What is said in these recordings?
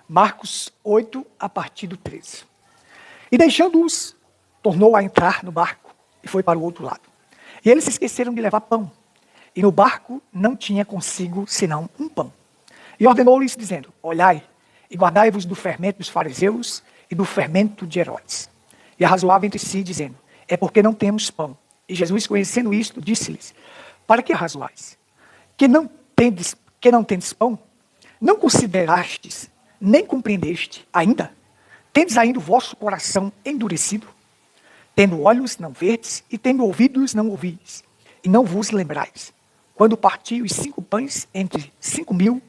Marcos 8, a partir do 13. E deixando-os, tornou a entrar no barco e foi para o outro lado. E eles se esqueceram de levar pão. E no barco não tinha consigo senão um pão. E ordenou-lhes, dizendo: olhai e guardai-vos do fermento dos fariseus e do fermento de Herodes. E arrazoava entre si, dizendo: é porque não temos pão. E Jesus, conhecendo isto, disse-lhes: para que arrazoais? Que não tendes pão? Não considerastes, nem compreendeste ainda? Tendes ainda o vosso coração endurecido? Tendo olhos, não verdes, e tendo ouvidos, não ouvis. E não vos lembrais. Quando partiu os 5 pães entre 5.000,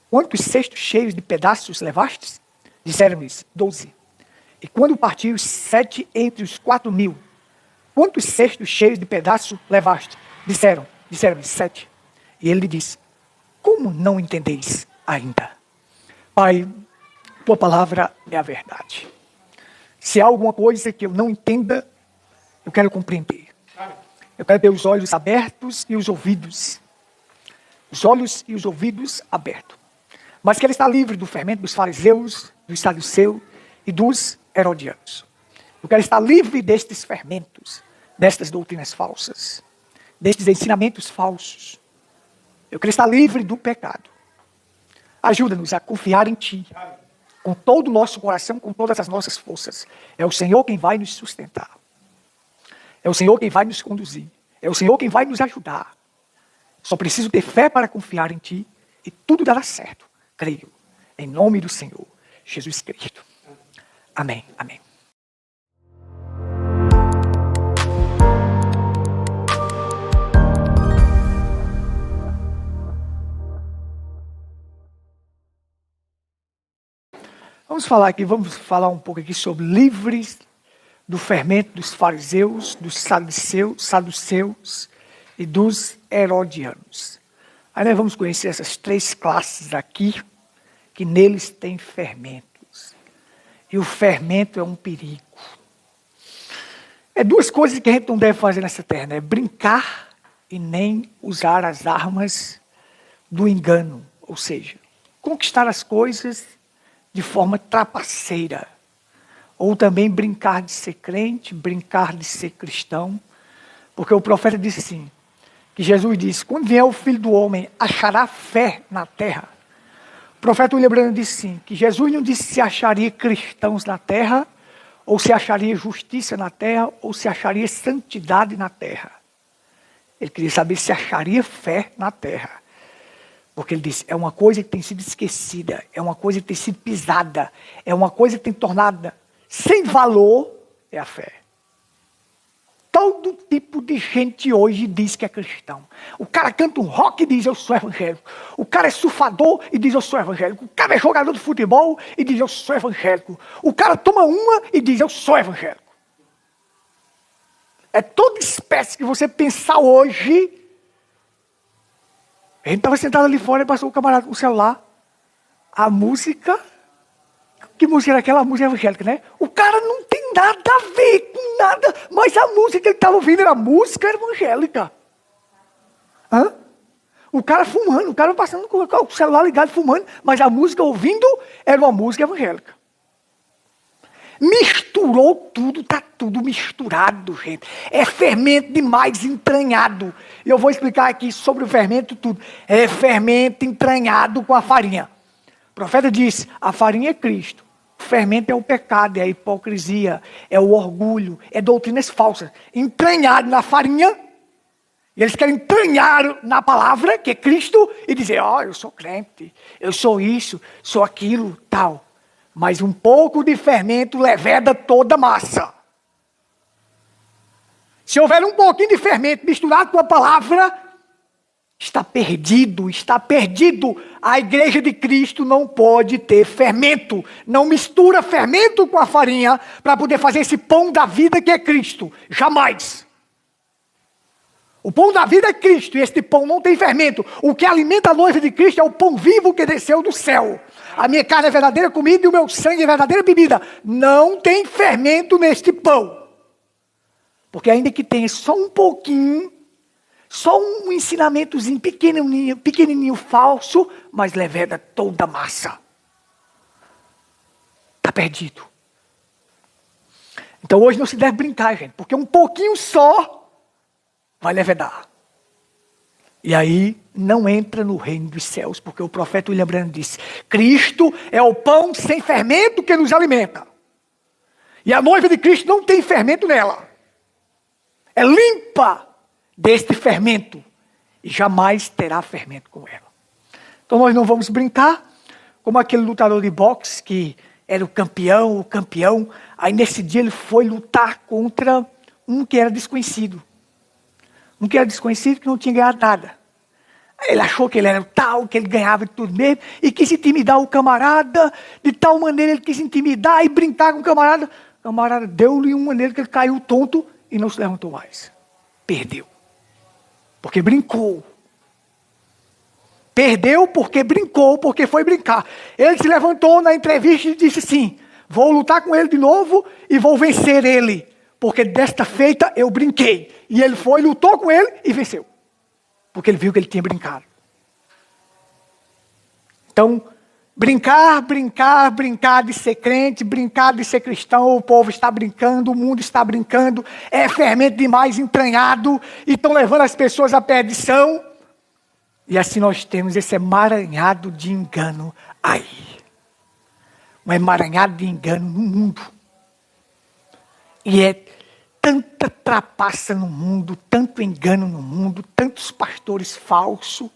quantos cestos cheios de pedaços levastes? Disseram-lhes: 12. E quando partiu os 7 entre os 4.000, quantos cestos cheios de pedaços levaste? Disseram-lhes: 7. E ele lhe disse: como não entendeis ainda? Pai, tua palavra é a verdade. Se há alguma coisa que eu não entenda, eu quero compreender. Eu quero ter os olhos abertos e os ouvidos. Os olhos e os ouvidos abertos. Mas quero estar livre do fermento dos fariseus, dos saduceus e dos herodianos. Eu quero estar livre destes fermentos, destas doutrinas falsas, destes ensinamentos falsos. Eu quero estar livre do pecado. Ajuda-nos a confiar em Ti, com todo o nosso coração, com todas as nossas forças. É o Senhor quem vai nos sustentar. É o Senhor quem vai nos conduzir. É o Senhor quem vai nos ajudar. Só preciso ter fé para confiar em Ti e tudo dará certo. Creio. Em nome do Senhor Jesus Cristo. Amém. Amém. Vamos falar um pouco aqui sobre livres do fermento dos fariseus, dos saduceus e dos herodianos. Aí nós vamos conhecer essas 3 classes aqui, que neles tem fermentos. E o fermento é um perigo. É 2 coisas que a gente não deve fazer nessa terra, né? Brincar e nem usar as armas do engano. Ou seja, conquistar as coisas de forma trapaceira. Ou também brincar de ser crente, brincar de ser cristão. Porque o profeta disse assim, que Jesus disse: quando vier o Filho do Homem, achará fé na terra. O profeta William Branham disse assim, que Jesus não disse se acharia cristãos na terra, ou se acharia justiça na terra, ou se acharia santidade na terra. Ele queria saber se acharia fé na terra. Porque ele disse, é uma coisa que tem sido esquecida, é uma coisa que tem sido pisada, é uma coisa que tem tornado sem valor, é a fé. Todo tipo de gente hoje diz que é cristão. O cara canta um rock e diz, eu sou evangélico. O cara é surfador e diz, eu sou evangélico. O cara é jogador de futebol e diz, eu sou evangélico. O cara toma uma e diz, eu sou evangélico. É toda espécie que você pensar hoje. A gente estava sentado ali fora e passou o camarada com o celular. A música. Que música era aquela? Música evangélica, né? O cara não tem nada a ver com nada. Mas a música que ele estava ouvindo era música evangélica. Hã? O cara fumando, o cara passando com o celular ligado fumando. Mas a música ouvindo era uma música evangélica. Misturou tudo, está tudo misturado, gente. É fermento demais, entranhado. E eu vou explicar aqui sobre o fermento tudo. É fermento entranhado com a farinha. O profeta disse, a farinha é Cristo. O fermento é o pecado, é a hipocrisia, é o orgulho, é doutrinas falsas. Entranhado na farinha. E eles querem entranhar na palavra, que é Cristo, e dizer, eu sou crente, eu sou isso, sou aquilo, tal. Mas um pouco de fermento leveda toda a massa. Se houver um pouquinho de fermento misturado com a palavra, está perdido, está perdido. A igreja de Cristo não pode ter fermento. Não mistura fermento com a farinha para poder fazer esse pão da vida que é Cristo. Jamais. O pão da vida é Cristo e este pão não tem fermento. O que alimenta a noiva de Cristo é o pão vivo que desceu do céu. A minha carne é verdadeira comida e o meu sangue é verdadeira bebida. Não tem fermento neste pão. Porque ainda que tenha só um pouquinho, só um ensinamentozinho pequenininho falso, mas leveda toda a massa. está perdido. Então hoje não se deve brincar, gente, porque um pouquinho só vai levedar. E aí não entra no reino dos céus, porque o profeta William Branham disse: Cristo é o pão sem fermento que nos alimenta. E a noiva de Cristo não tem fermento nela. É limpa deste fermento e jamais terá fermento com ela. Então nós não vamos brincar como aquele lutador de boxe que era o campeão. Aí nesse dia ele foi lutar contra um que era desconhecido. Um que era desconhecido, que não tinha ganhado nada. Ele achou que ele era tal, que ele ganhava de tudo mesmo, e quis intimidar o camarada, de tal maneira ele quis intimidar e brincar com o camarada. O camarada deu-lhe uma maneira que ele caiu tonto e não se levantou mais. Perdeu. Porque brincou. Perdeu porque brincou, porque foi brincar. Ele se levantou na entrevista e disse assim: vou lutar com ele de novo e vou vencer ele. Porque desta feita eu brinquei. E ele foi, lutou com ele e venceu. Porque ele viu que ele tinha brincado. Então, brincar de ser crente, brincar de ser cristão, o povo está brincando, o mundo está brincando, é fermento demais entranhado, e estão levando as pessoas à perdição. E assim nós temos esse emaranhado de engano aí. Um emaranhado de engano no mundo. E é tanta trapaça no mundo, tanto engano no mundo, tantos pastores falsos,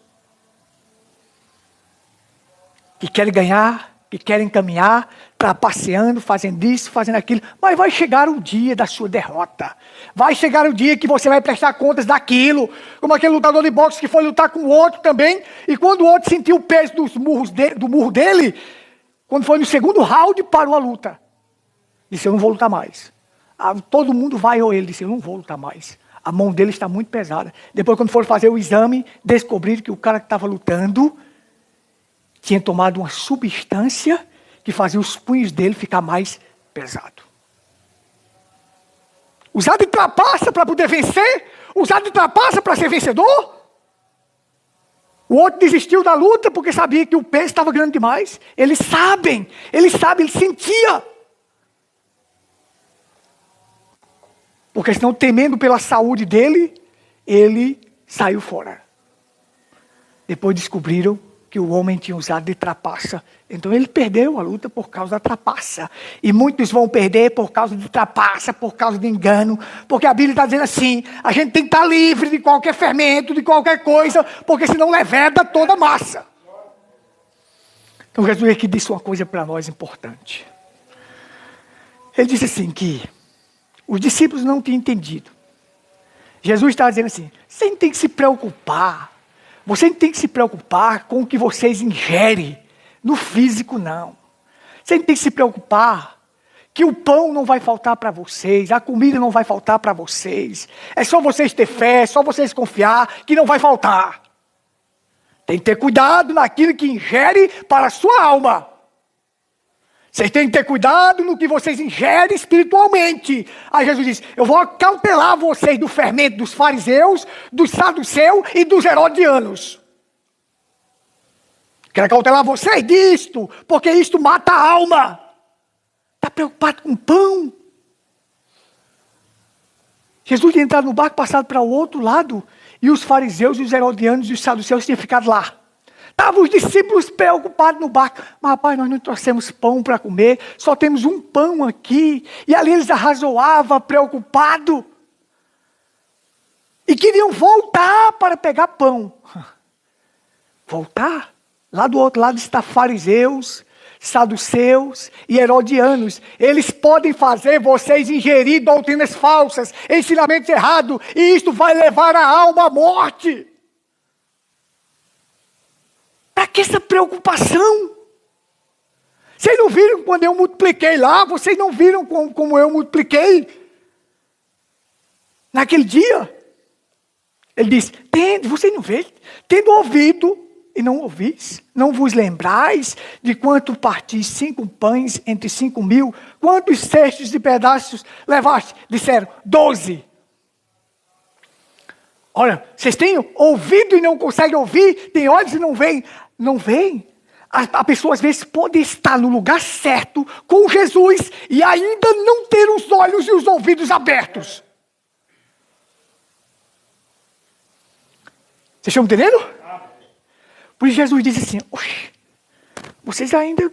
que querem ganhar, que querem caminhar, trapaceando, fazendo isso, fazendo aquilo. Mas vai chegar o dia da sua derrota. Vai chegar o dia que você vai prestar contas daquilo. Como aquele lutador de boxe que foi lutar com o outro também. E quando o outro sentiu o peso do murro dele, quando foi no segundo round, parou a luta. Disse: eu não vou lutar mais. Todo mundo vai, ou ele disse: eu não vou lutar mais. A mão dele está muito pesada. Depois, quando foram fazer o exame, descobriram que o cara que estava lutando tinha tomado uma substância que fazia os punhos dele ficar mais pesados. Usar de trapaça para poder vencer? Usar de trapaça para ser vencedor? O outro desistiu da luta porque sabia que o peso estava grande demais. Eles sabem, ele sentia. Porque senão, temendo pela saúde dele, ele saiu fora. Depois descobriram que o homem tinha usado de trapaça. Então ele perdeu a luta por causa da trapaça. E muitos vão perder por causa de trapaça, por causa de engano. Porque a Bíblia está dizendo assim: a gente tem que estar livre de qualquer fermento, de qualquer coisa, porque senão leveda toda a massa. Então Jesus aqui disse uma coisa para nós importante. Ele disse assim que os discípulos não tinham entendido. Jesus está dizendo assim: você não tem que se preocupar. Você não tem que se preocupar com o que vocês ingerem no físico, não. Você não tem que se preocupar que o pão não vai faltar para vocês, a comida não vai faltar para vocês. É só vocês ter fé, é só vocês confiar que não vai faltar. Tem que ter cuidado naquilo que ingere para a sua alma. Vocês têm que ter cuidado no que vocês ingerem espiritualmente. Aí Jesus diz: eu vou acautelar vocês do fermento dos fariseus, dos saduceus e dos herodianos. Quero acautelar vocês disto, porque isto mata a alma. Está preocupado com pão? Jesus tinha entrado no barco, passado para o outro lado, e os fariseus, os herodianos e os saduceus tinham ficado lá. Estavam os discípulos preocupados no barco. Mas rapaz, nós não trouxemos pão para comer, só temos um pão aqui. E ali eles arrazoavam, preocupados. E queriam voltar para pegar pão. Voltar? Lá do outro lado está fariseus, saduceus e herodianos. Eles podem fazer vocês ingerir doutrinas falsas, ensinamentos errados, e isto vai levar a alma à morte. Para que essa preocupação? Vocês não viram quando eu multipliquei lá? Vocês não viram como eu multipliquei? Naquele dia? Ele diz: vocês não veem? Tendo ouvido e não ouvis? Não vos lembrais de quanto partis 5 pães entre 5.000? Quantos cestos de pedaços levaste? Disseram: 12. Olha, vocês têm ouvido e não conseguem ouvir, têm olhos e não veem. Não veem? A pessoa às vezes pode estar no lugar certo com Jesus e ainda não ter os olhos e os ouvidos abertos. Vocês estão entendendo? Por isso Jesus diz assim, vocês ainda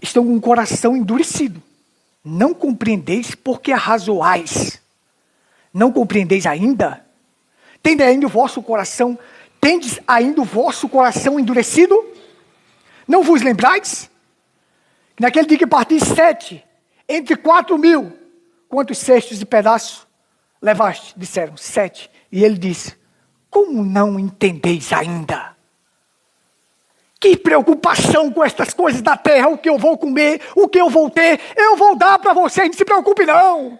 estão com o coração endurecido. Não compreendeis porque arrazoais. Não compreendeis ainda? Tendes ainda o vosso coração endurecido? Não vos lembrais? Naquele dia que parti 7, entre 4.000, quantos cestos de pedaço levaste? Disseram, 7. E ele disse, como não entendeis ainda? Que preocupação com estas coisas da terra, o que eu vou comer, o que eu vou ter, eu vou dar para vocês, não se preocupe não.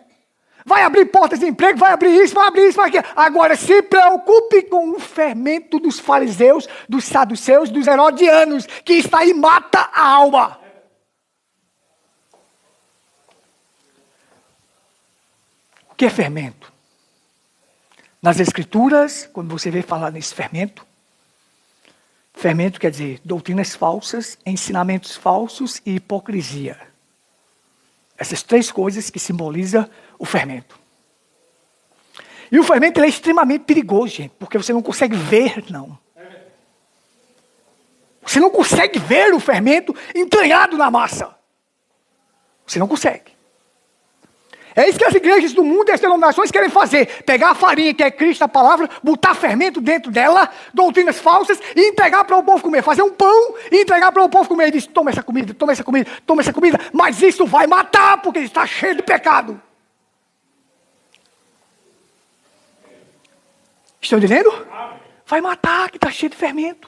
Vai abrir portas de emprego, vai abrir isso, vai aquilo. Agora se preocupe com o fermento dos fariseus, dos saduceus, dos herodianos, que está aí e mata a alma. O que é fermento? Nas escrituras, quando você vê falar nesse fermento, fermento quer dizer doutrinas falsas, ensinamentos falsos e hipocrisia. Essas 3 coisas que simbolizam o fermento. E o fermento ele é extremamente perigoso, gente, porque você não consegue ver, não. Você não consegue ver o fermento entranhado na massa. Você não consegue. É isso que as igrejas do mundo e as denominações querem fazer. Pegar a farinha, que é Cristo, a palavra, botar fermento dentro dela, doutrinas falsas, e entregar para o povo comer. Fazer um pão e entregar para o povo comer. E diz, toma essa comida, toma essa comida, toma essa comida. Mas isso vai matar, porque está cheio de pecado. Estão entendendo? Vai matar, que está cheio de fermento.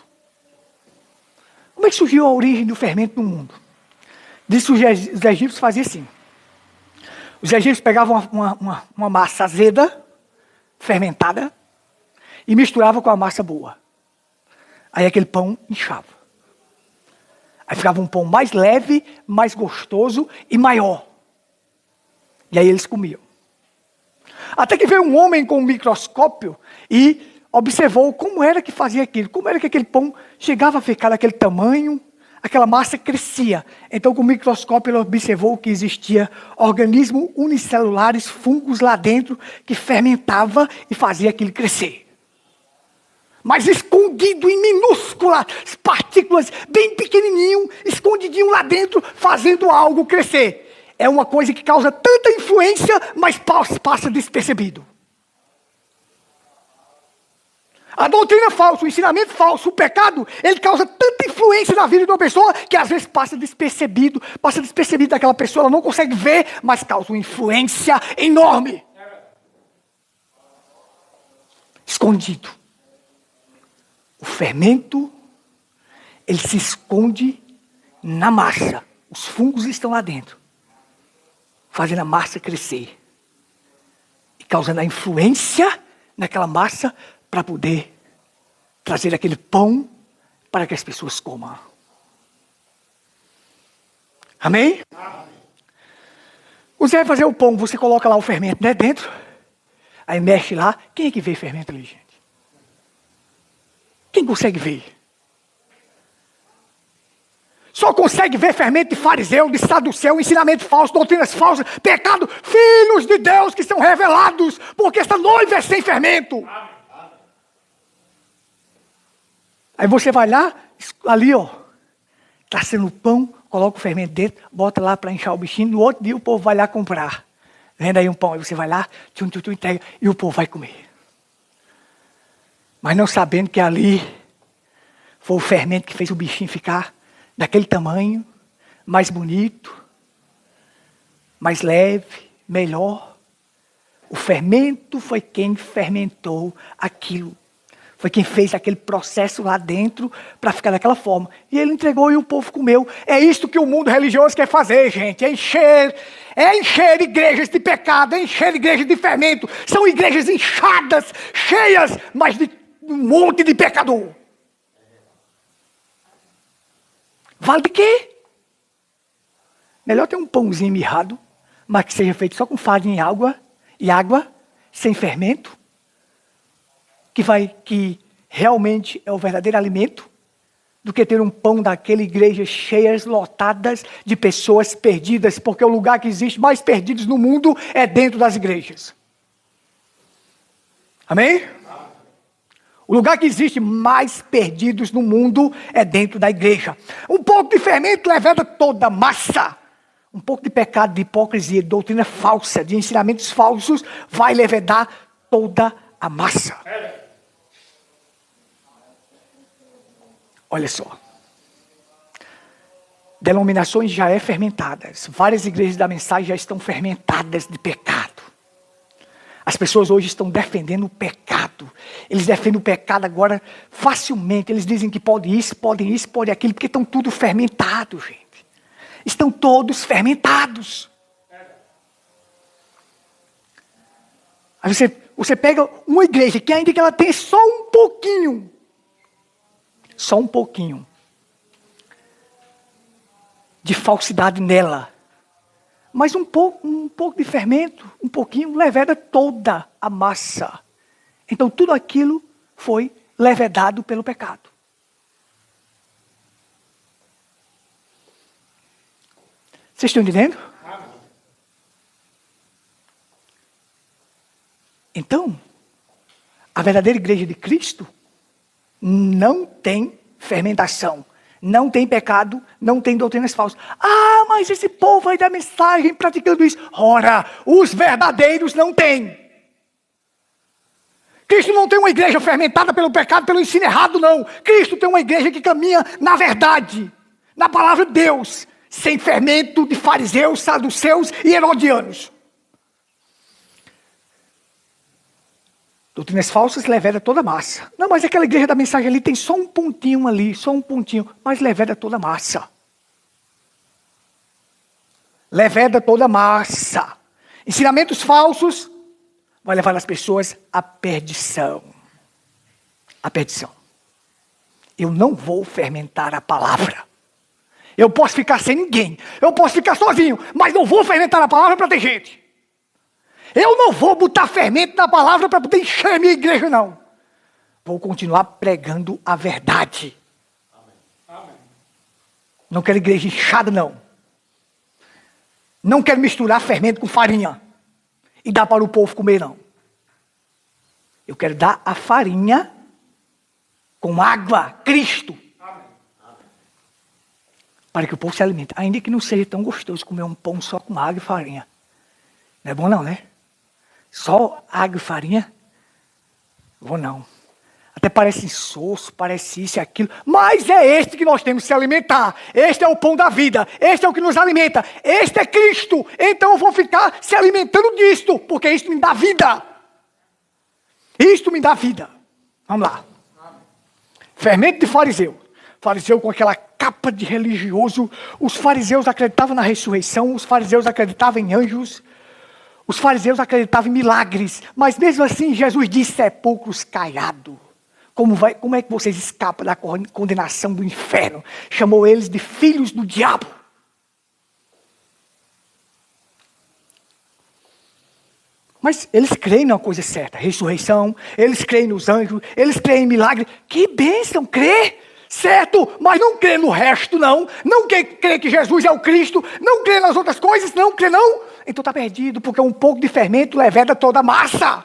Como é que surgiu a origem do fermento no mundo? Diz que os egípcios faziam assim. Os egípcios pegavam uma massa azeda, fermentada, e misturavam com a massa boa. Aí aquele pão inchava. Aí ficava um pão mais leve, mais gostoso e maior. E aí eles comiam. Até que veio um homem com um microscópio e observou como era que fazia aquilo. Como era que aquele pão chegava a ficar daquele tamanho. Aquela massa crescia. Então, com o microscópio, ele observou que existia organismos unicelulares, fungos lá dentro, que fermentava e fazia aquilo crescer. Mas escondido em minúsculas partículas, bem pequenininho, escondidinho lá dentro, fazendo algo crescer. É uma coisa que causa tanta influência, mas passa despercebido. A doutrina falsa, o ensinamento falso, o pecado, ele causa tanta influência na vida de uma pessoa que às vezes passa despercebido daquela pessoa, ela não consegue ver, mas causa uma influência enorme. Escondido. O fermento, ele se esconde na massa. Os fungos estão lá dentro, fazendo a massa crescer e causando a influência naquela massa para poder trazer aquele pão para que as pessoas comam. Amém? Você vai fazer o pão, você coloca lá o fermento, né, dentro, aí mexe lá. Quem é que vê fermento ali, gente? Quem consegue ver? Só consegue ver fermento de fariseu, de saduceu, ensinamento falso, doutrinas falsas, pecado, filhos de Deus que são revelados, porque esta noiva é sem fermento. Aí você vai lá, ali ó, está sendo o pão, coloca o fermento dentro, bota lá para inchar o bichinho, no outro dia o povo vai lá comprar. Vende aí um pão, aí você vai lá, entrega, e o povo vai comer. Mas não sabendo que ali foi o fermento que fez o bichinho ficar daquele tamanho, mais bonito, mais leve, melhor. O fermento foi quem fermentou aquilo. Foi quem fez aquele processo lá dentro para ficar daquela forma. E ele entregou e o povo comeu. É isto que o mundo religioso quer fazer, gente. É encher igrejas de pecado, é encher igrejas de fermento. São igrejas inchadas, cheias, mas de um monte de pecador. Vale de quê? Melhor ter um pãozinho mirrado, mas que seja feito só com farinha e água, sem fermento, que realmente é o verdadeiro alimento, do que ter um pão daquela igreja cheias, lotadas de pessoas perdidas, porque o lugar que existe mais perdidos no mundo é dentro das igrejas. Amém? O lugar que existe mais perdidos no mundo é dentro da igreja. Um pouco de fermento leveda toda a massa. Um pouco de pecado, de hipocrisia, de doutrina falsa, de ensinamentos falsos, vai levedar toda a massa. Olha só. Denominações já fermentadas. Várias igrejas da mensagem já estão fermentadas de pecado. As pessoas hoje estão defendendo o pecado. Eles defendem o pecado agora facilmente. Eles dizem que pode isso, pode aquilo, porque estão tudo fermentado, gente. Estão todos fermentados. Aí você pega uma igreja que ainda que ela tem só um pouquinho de falsidade nela. Mas um pouco de fermento, um pouquinho, leveda toda a massa. Então tudo aquilo foi levedado pelo pecado. Vocês estão entendendo? Então, a verdadeira igreja de Cristo não tem fermentação, não tem pecado, não tem doutrinas falsas. Ah, mas esse povo aí da mensagem praticando isso. Ora, os verdadeiros não têm. Cristo não tem uma igreja fermentada pelo pecado, pelo ensino errado, não. Cristo tem uma igreja que caminha na verdade, na palavra de Deus, sem fermento de fariseus, saduceus e herodianos. Doutrinas falsas leveda toda a massa. Não, mas aquela igreja da mensagem ali tem só um pontinho ali, mas leveda toda a massa. Leveda toda a massa. Ensinamentos falsos vai levar as pessoas à perdição. À perdição. Eu não vou fermentar a palavra. Eu posso ficar sem ninguém. Eu posso ficar sozinho, mas não vou fermentar a palavra para ter gente. Eu não vou botar fermento na palavra para poder encher a minha igreja, não. Vou continuar pregando a verdade. Amém. Não quero igreja inchada, não. Não quero misturar fermento com farinha e dar para o povo comer, não. Eu quero dar a farinha com água, Cristo. Amém. Para que o povo se alimente. Ainda que não seja tão gostoso comer um pão só com água e farinha. Não é bom não, né? Só água e farinha? Vou não. Até parece insosso, parece isso e aquilo. Mas é este que nós temos que se alimentar. Este é o pão da vida. Este é o que nos alimenta. Este é Cristo. Então eu vou ficar se alimentando disto. Porque isto me dá vida. Isto me dá vida. Vamos lá. Fermento de fariseu. Fariseu com aquela capa de religioso. Os fariseus acreditavam na ressurreição. Os fariseus acreditavam em anjos. Os fariseus acreditavam em milagres, mas mesmo assim Jesus disse sepulcros caiados. Como é que vocês escapam da condenação do inferno? Chamou eles de filhos do diabo. Mas eles creem na coisa certa, ressurreição, eles creem nos anjos, eles creem em milagre. Que bênção, crer, certo, mas não crê no resto, não. Não crê que Jesus é o Cristo, não crê nas outras coisas, não crê não. Então está perdido, porque um pouco de fermento leveda toda a massa.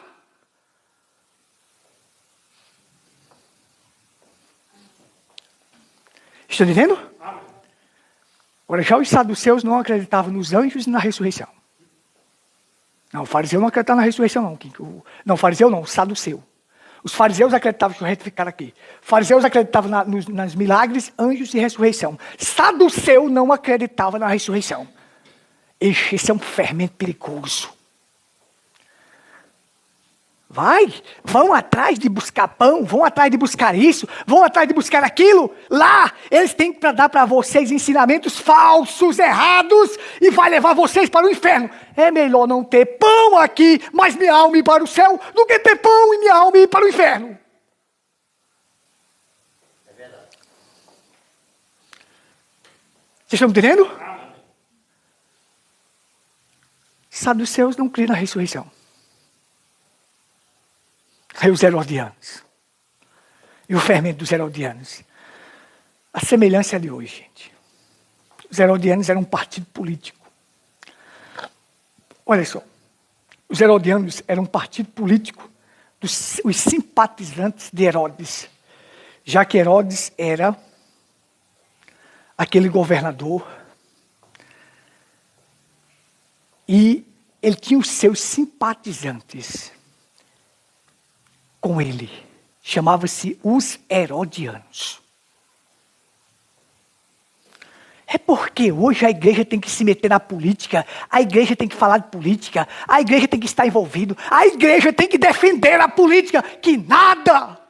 Estão entendendo? Agora, já os saduceus não acreditavam nos anjos e na ressurreição. Não, o fariseu não acreditava na ressurreição, não. Não, o fariseu não, o saduceu. Os fariseus acreditavam, deixa eu retificar aqui. Fariseus acreditavam nos milagres, anjos e ressurreição. Saduceu não acreditava na ressurreição. Esse é um fermento perigoso. Vão atrás de buscar pão, vão atrás de buscar isso, vão atrás de buscar aquilo. Lá, eles têm que dar para vocês ensinamentos falsos, errados, e vai levar vocês para o inferno. É melhor não ter pão aqui, mas minha alma ir para o céu, do que ter pão e minha alma ir para o inferno. É verdade. Vocês estão entendendo? Saduceus não criam na ressurreição. Aí os herodianos. E o fermento dos herodianos. A semelhança de hoje, gente. Os herodianos eram um partido político. Olha só. Os herodianos eram um partido político os simpatizantes de Herodes. Já que Herodes era aquele governador e ele tinha os seus simpatizantes com ele. Chamava-se os herodianos. É porque hoje a igreja tem que se meter na política, a igreja tem que falar de política, a igreja tem que estar envolvido, a igreja tem que defender a política, que nada!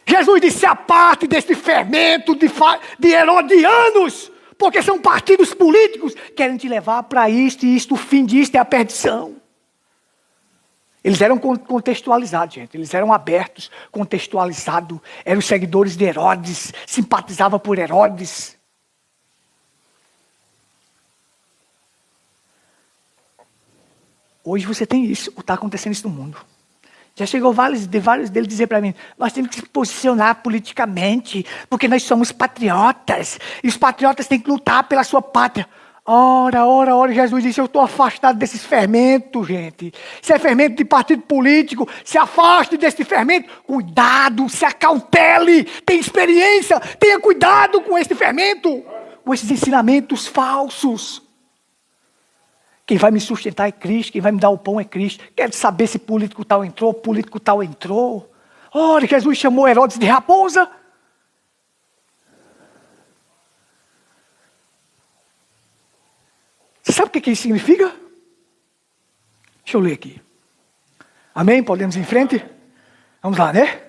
Jesus disse: a parte desse fermento de herodianos, porque são partidos políticos, querem te levar para isto e isto, o fim disto é a perdição. Eles eram contextualizados, gente. Eles eram abertos, contextualizados. Eram seguidores de Herodes, simpatizavam por Herodes. Hoje você tem isso, está acontecendo isso no mundo. Já chegou vários deles dizer para mim: nós temos que se posicionar politicamente, porque nós somos patriotas, e os patriotas têm que lutar pela sua pátria. Ora, Jesus disse: eu estou afastado desses fermentos, gente. Se é fermento de partido político, se afaste desse fermento. Cuidado, se acautele, tenha experiência, tenha cuidado com esse fermento, com esses ensinamentos falsos. Quem vai me sustentar é Cristo, quem vai me dar o pão é Cristo. Quero saber se político tal entrou. Ora, Jesus chamou Herodes de raposa. Você sabe o que isso significa? Deixa eu ler aqui. Amém? Podemos ir em frente? Vamos lá, né?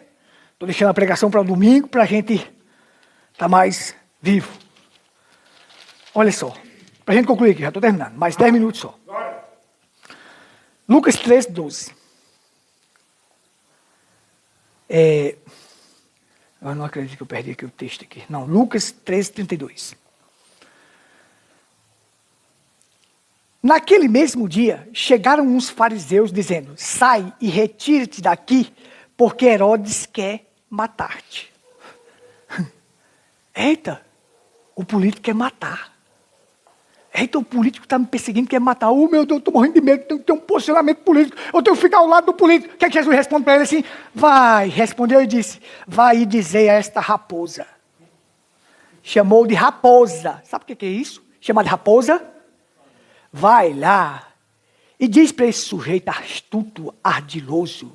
Estou deixando a pregação para o domingo, para a gente estar mais vivo. Olha só. Para a gente concluir aqui, já estou terminando. Mais 10 minutos só. Lucas 3, 12. Eu não acredito que eu perdi aqui o texto aqui. Não, Lucas 3, 32. Naquele mesmo dia, chegaram uns fariseus dizendo: sai e retira-te daqui, porque Herodes quer matar-te. Eita, o político quer matar. Eita, o político está me perseguindo, quer matar. Oh, meu Deus, estou morrendo de medo, tenho que ter um posicionamento político. Eu tenho que ficar ao lado do político. O que é que Jesus responde para ele assim? Vai, respondeu e disse: vai e dizer a esta raposa. Chamou de raposa. Sabe o que é isso? Chamar de raposa? Vai lá e diz para esse sujeito astuto, ardiloso,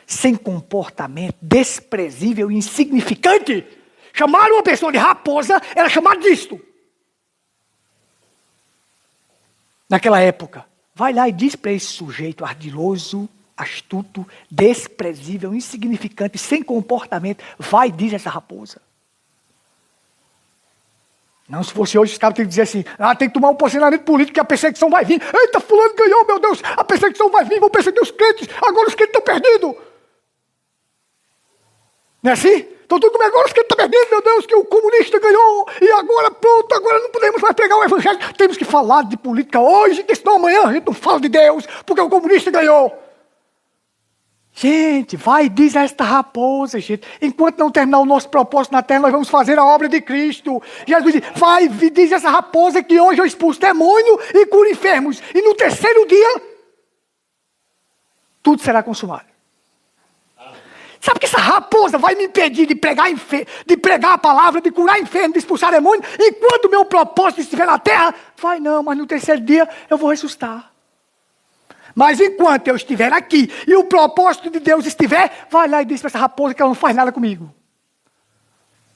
sem comportamento, desprezível e insignificante. Chamaram uma pessoa de raposa, era chamada disto. Naquela época, vai lá e diz para esse sujeito ardiloso, astuto, desprezível, insignificante, sem comportamento, vai e diz essa raposa. Não, se fosse hoje, os caras têm que dizer assim: tem que tomar um posicionamento político que a perseguição vai vir. Eita, fulano ganhou, meu Deus, a perseguição vai vir, vão perseguir os crentes, agora os crentes estão perdidos. Não é assim? Então tudo bem, agora os crentes estão perdidos, meu Deus, que o comunista ganhou, e agora pronto, agora não podemos mais pregar o evangelho. Temos que falar de política hoje, que senão amanhã a gente não fala de Deus, porque o comunista ganhou. Gente, vai e diz a esta raposa, gente. Enquanto não terminar o nosso propósito na terra, nós vamos fazer a obra de Cristo. Jesus diz: vai e diz a essa raposa que hoje eu expulso demônio e curo enfermos. E no terceiro dia, tudo será consumado. Sabe que essa raposa vai me impedir de pregar a palavra, de curar enfermos, de expulsar demônio, enquanto o meu propósito estiver na terra? Vai não, mas no terceiro dia eu vou ressuscitar. Mas enquanto eu estiver aqui e o propósito de Deus estiver, vai lá e diz para essa raposa que ela não faz nada comigo.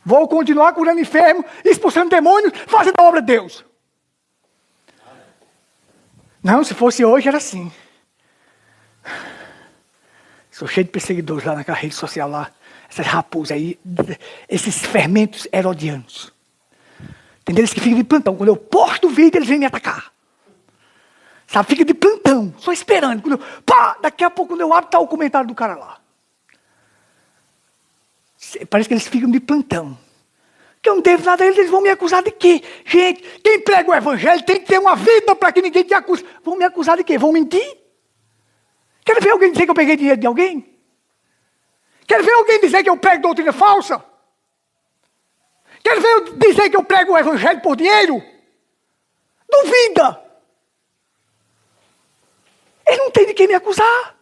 Vou continuar curando enfermo, expulsando demônios, fazendo a obra de Deus. Não, se fosse hoje era assim. Sou cheio de perseguidores lá naquela rede social lá. Essas raposas aí, esses fermentos herodianos. Tem deles que ficam de plantão. Quando eu posto o vídeo, eles vêm me atacar. Sabe, fica de plantão, só esperando. Daqui a pouco, quando eu abro, está o comentário do cara lá. Parece que eles ficam de plantão. Que eu não devo nada a eles vão me acusar de quê? Gente, quem prega o evangelho tem que ter uma vida para que ninguém te acuse. Vão me acusar de quê? Vão mentir? Quer ver alguém dizer que eu peguei dinheiro de alguém? Quer ver alguém dizer que eu prego doutrina falsa? Quer ver eu dizer que eu prego o evangelho por dinheiro? Duvida! Ele não tem de quem me acusar.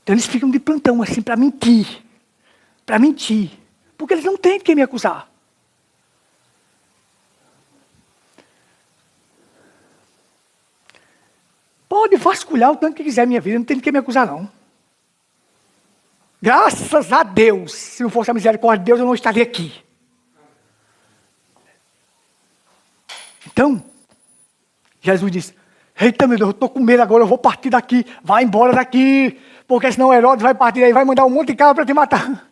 Então eles ficam de plantão assim para mentir. Para mentir. Porque eles não têm de quem me acusar. Pode vasculhar o tanto que quiser minha vida, não tem de quem me acusar não. Graças a Deus, se não fosse a misericórdia de Deus, eu não estaria aqui. Então, Jesus disse, eita meu Deus, eu estou com medo agora, eu vou partir daqui, vai embora daqui, porque senão Herodes vai partir daí, vai mandar um monte de cara para te matar.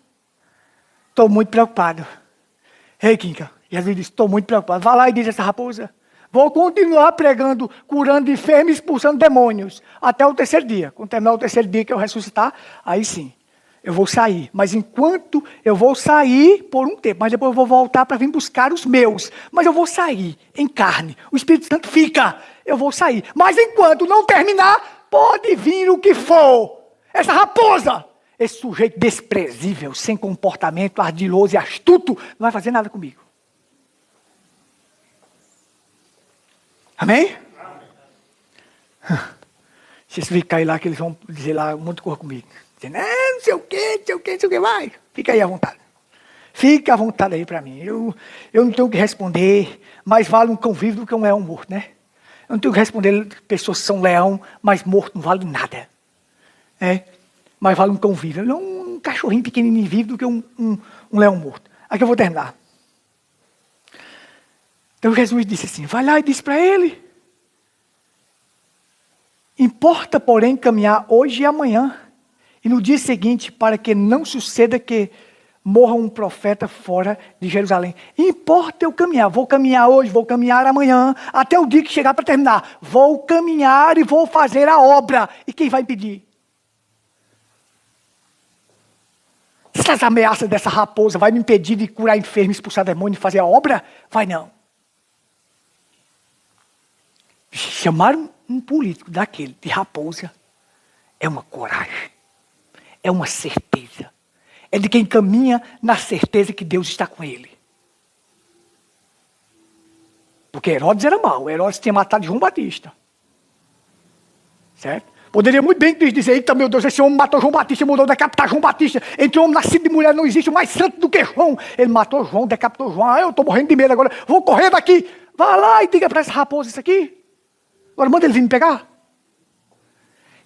Estou muito preocupado. Ei, Quinca, Jesus disse, estou muito preocupado. Vai lá e diz a essa raposa, vou continuar pregando, curando enfermos e expulsando demônios, até o terceiro dia. Quando terminar o terceiro dia que eu ressuscitar, aí sim. Eu vou sair, mas enquanto eu vou sair por um tempo, mas depois eu vou voltar para vir buscar os meus. Mas eu vou sair em carne. O Espírito Santo fica, eu vou sair. Mas enquanto não terminar, pode vir o que for. Essa raposa, esse sujeito desprezível, sem comportamento, ardiloso e astuto, não vai fazer nada comigo. Amém? Se esse ficar aí lá, que eles vão dizer lá um monte de coisa comigo. Dizendo, não sei o que, vai. Fica aí à vontade. Fica à vontade aí para mim. Eu não tenho que responder, mais vale um cão vivo do que um leão morto, né? Eu não tenho que responder pessoas que são leão, mas morto não vale nada. Mais vale um cão vivo. Um cachorrinho pequenininho vivo do que um leão morto. Aqui eu vou terminar. Então Jesus disse assim, vai lá e diz para ele. Importa, porém, caminhar hoje e amanhã. E no dia seguinte, para que não suceda que morra um profeta fora de Jerusalém. Importa eu caminhar. Vou caminhar hoje, vou caminhar amanhã, até o dia que chegar para terminar. Vou caminhar e vou fazer a obra. E quem vai impedir? Essas ameaças dessa raposa vai me impedir de curar enfermos, expulsar demônio e fazer a obra? Vai não. Chamaram um político daquele de raposa. É uma coragem. É uma certeza. É de quem caminha na certeza que Deus está com ele. Porque Herodes era mau. Herodes tinha matado João Batista. Certo? Poderia muito bem dizer, eita meu Deus, esse homem matou João Batista, mandou decapitar João Batista. Entre homem nascido de mulher não existe mais santo do que João. Ele matou João, decapitou João. Eu estou morrendo de medo agora, vou correr daqui. Vá lá e diga para essa raposa isso aqui. Agora manda ele vir me pegar.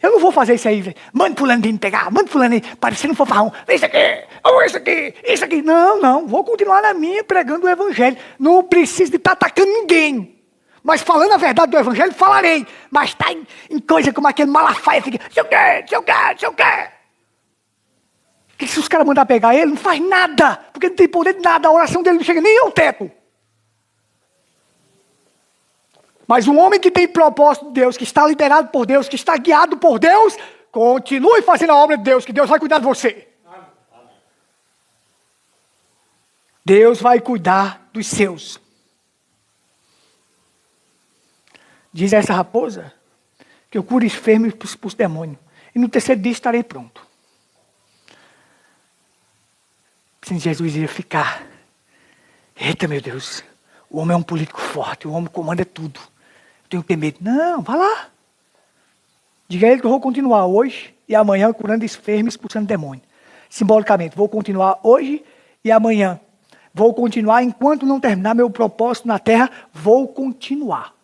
Eu não vou fazer isso aí. Manda fulano vir me pegar. Manda fulano aí. Parecendo um fofarrão. Vem isso aqui. Ou isso aqui. Isso aqui. Não. Vou continuar na minha pregando o evangelho. Não preciso de estar atacando ninguém. Mas falando a verdade do evangelho, falarei. Mas está em coisa como aquele Malafaia. Fica, se eu quer. Que se os caras mandar pegar ele, não faz nada. Porque não tem poder de nada. A oração dele não chega nem ao teto. Mas um homem que tem propósito de Deus, que está liderado por Deus, que está guiado por Deus, continue fazendo a obra de Deus, que Deus vai cuidar de você. Amém. Deus vai cuidar dos seus. Diz a essa raposa que eu curo enfermos e expulso demônio. E no terceiro dia estarei pronto. Assim Jesus ia ficar. Eita meu Deus, o homem é um político forte, o homem comanda tudo. Tenho que ter medo. Não, vá lá. Diga a ele que eu vou continuar hoje e amanhã curando enfermos, expulsando demônio. Simbolicamente, vou continuar hoje e amanhã. Vou continuar enquanto não terminar meu propósito na terra, vou continuar.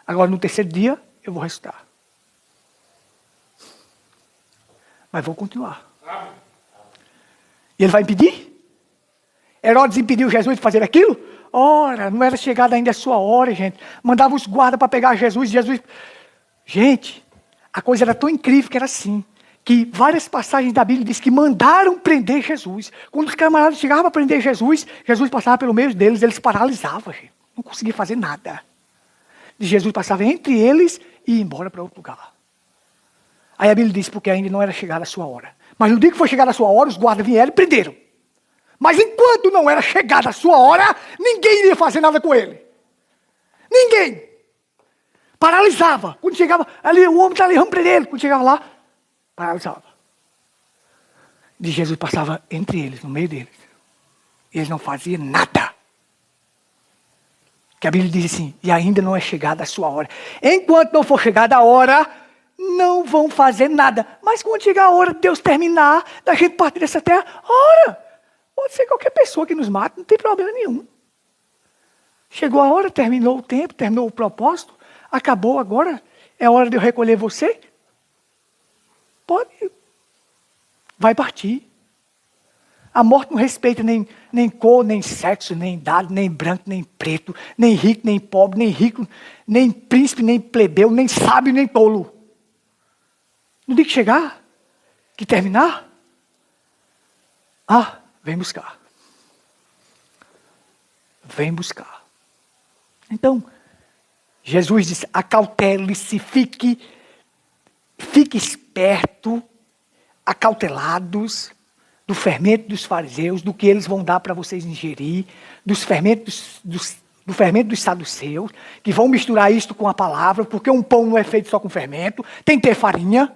Agora, no terceiro dia, eu vou ressuscitar. Mas vou continuar. E ele vai impedir? Herodes impediu Jesus de fazer aquilo? Ora, não era chegada ainda a sua hora, gente. Mandava os guardas para pegar Jesus. Gente, a coisa era tão incrível que era assim. Que várias passagens da Bíblia diz que mandaram prender Jesus. Quando os camaradas chegavam para prender Jesus, Jesus passava pelo meio deles, eles paralisavam, gente. Não conseguia fazer nada. E Jesus passava entre eles e ia embora para outro lugar. Aí a Bíblia diz porque ainda não era chegada a sua hora. Mas no dia que foi chegada a sua hora, os guardas vieram e prenderam. Mas enquanto não era chegada a sua hora, ninguém iria fazer nada com ele. Ninguém. Paralisava. Quando chegava ali, o homem está ali, vamos prender ele. Quando chegava lá, paralisava. de Jesus passava entre eles, no meio deles. Eles não faziam nada. Que a Bíblia diz assim, e ainda não é chegada a sua hora. Enquanto não for chegada a hora, não vão fazer nada. Mas quando chegar a hora de Deus terminar, da gente partir dessa terra, ora, pode ser qualquer pessoa que nos mate, não tem problema nenhum. Chegou a hora, terminou o tempo, terminou o propósito, acabou agora, é hora de eu recolher você. Pode, vai partir. A morte não respeita nem cor, nem sexo, nem idade, nem branco, nem preto, nem rico, nem pobre, nem rico, nem príncipe, nem plebeu, nem sábio, nem tolo. No dia que chegar, que terminar, vem buscar. Vem buscar. Então, Jesus disse, acautele-se, fique esperto, acautelados, do fermento dos fariseus, do que eles vão dar para vocês ingerir, do fermento dos saduceus, que vão misturar isto com a palavra, porque um pão não é feito só com fermento, tem que ter farinha.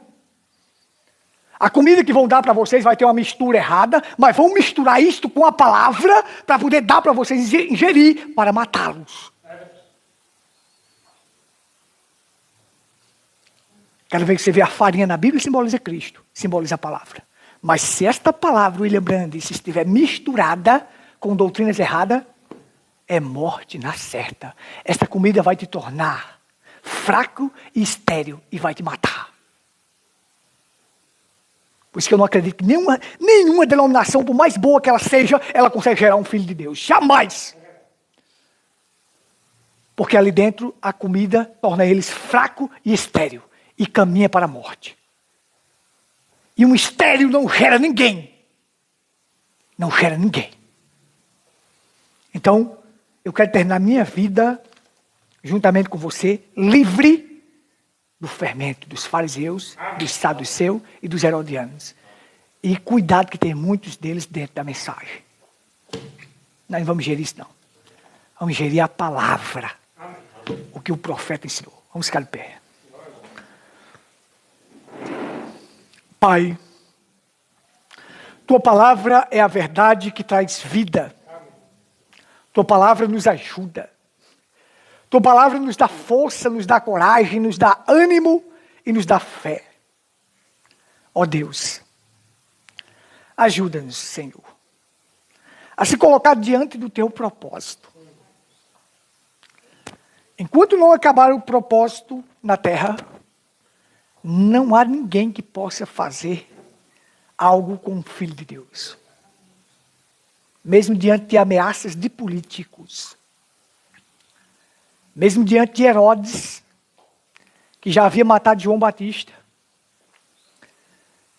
A comida que vão dar para vocês vai ter uma mistura errada, mas vão misturar isto com a palavra para poder dar para vocês ingerir, para matá-los. Quero ver que você vê a farinha na Bíblia, simboliza Cristo, simboliza a palavra. Mas se esta palavra, William Brandt, se estiver misturada com doutrinas erradas, é morte na certa. Esta comida vai te tornar fraco e estéril e vai te matar. Por isso que eu não acredito que nenhuma denominação, por mais boa que ela seja, ela consegue gerar um filho de Deus. Jamais! Porque ali dentro a comida torna eles fraco e estéril e caminha para a morte. E um estéril não gera ninguém. Não gera ninguém. Então, eu quero terminar minha vida, juntamente com você, livre do fermento dos fariseus, dos saduceus e dos herodianos. E cuidado que tem muitos deles dentro da mensagem. Nós não vamos gerir isso, não. Vamos gerir a palavra. O que o profeta ensinou. Vamos ficar de pé. Pai, tua palavra é a verdade que traz vida. Tua palavra nos ajuda. Tua palavra nos dá força, nos dá coragem, nos dá ânimo e nos dá fé. Ó Deus, ajuda-nos, Senhor, a se colocar diante do teu propósito. Enquanto não acabar o propósito na terra, não há ninguém que possa fazer algo com o Filho de Deus. Mesmo diante de ameaças de políticos. Mesmo diante de Herodes, que já havia matado João Batista.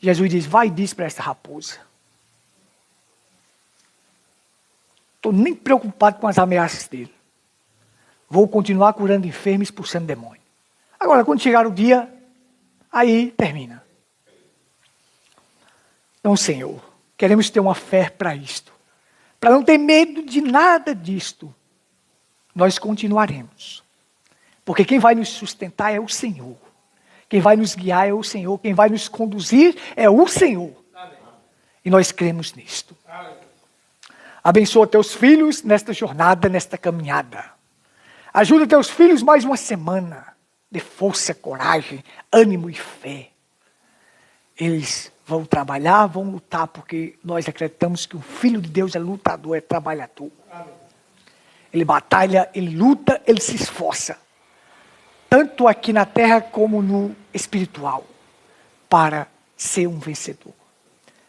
Jesus diz, vai e diz para essa raposa. Estou nem preocupado com as ameaças dele. Vou continuar curando enfermos e expulsando demônio. Agora, quando chegar o dia, aí termina. Então, Senhor, queremos ter uma fé para isto. Para não ter medo de nada disto. Nós continuaremos. Porque quem vai nos sustentar é o Senhor. Quem vai nos guiar é o Senhor. Quem vai nos conduzir é o Senhor. Amém. E nós cremos nisto. Amém. Abençoa teus filhos nesta jornada, nesta caminhada. Ajuda teus filhos mais uma semana. De força, coragem, ânimo e fé. Eles vão trabalhar, vão lutar, porque nós acreditamos que o Filho de Deus é lutador, é trabalhador. Amém. Ele batalha, ele luta, ele se esforça. Tanto aqui na terra como no espiritual. Para ser um vencedor.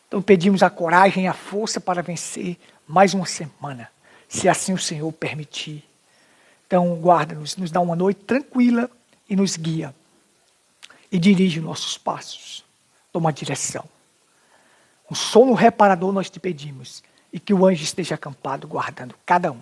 Então pedimos a coragem e a força para vencer mais uma semana. Se assim o Senhor permitir. Então guarda-nos, nos dá uma noite tranquila e nos guia. E dirige os nossos passos. Toma a direção. Um sono reparador nós te pedimos. E que o anjo esteja acampado guardando cada um.